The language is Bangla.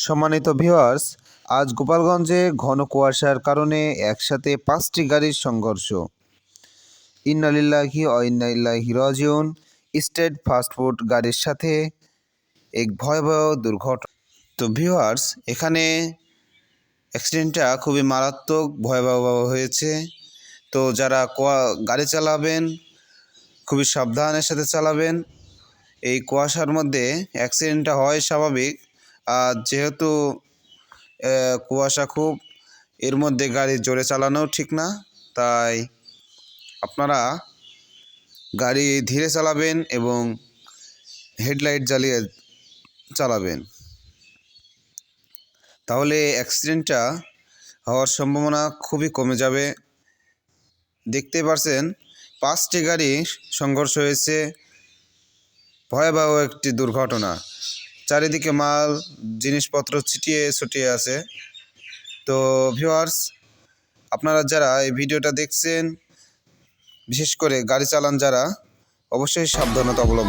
সম্মানিত ভিউয়ার্স, আজ গোপালগঞ্জে ঘন কুয়াশার কারণে একসাথে 5টি গাড়ির সংঘর্ষ। ইন্না লিল্লাহি ওয়া ইন্না ইলাইহি রাজিউন। স্টেট ফাস্টফুড গাড়ির সাথে এক ভয়াবহ দুর্ঘটনা। তো ভিউয়ার্স, এখানে অ্যাক্সিডেন্টটা খুবই মারাত্মক ভয়াবহ হয়েছে। তো যারা গাড়ি চালাবেন খুবই সাবধানের সাথে চালাবেন। এই কুয়াশার মধ্যে অ্যাক্সিডেন্টটা হয় স্বাভাবিক, আর যেহেতু কুয়াশা খুব, এর মধ্যে গাড়ি জোরে চালানো ঠিক না। তাই আপনারা গাড়ি ধীরে চালাবেন এবং হেডলাইট জ্বালিয়ে চালাবেন, তাহলে অ্যাক্সিডেন্টটা হওয়ার সম্ভাবনা খুবই কমে যাবে। দেখতে পাচ্ছেন 5টি গাড়ি সংঘর্ষ হয়েছে, ভয়াবহ একটি দুর্ঘটনা। চারিদিকে মাল জিনিসপত্র ছিটিয়ে ছটিয়ে আছে। তো ভিউয়ার্স, আপনারা যারা এই ভিডিওটা দেখছেন, বিশেষ করে গাড়ি চালান যারা, অবশ্যই সাবধানতা অবলম্বন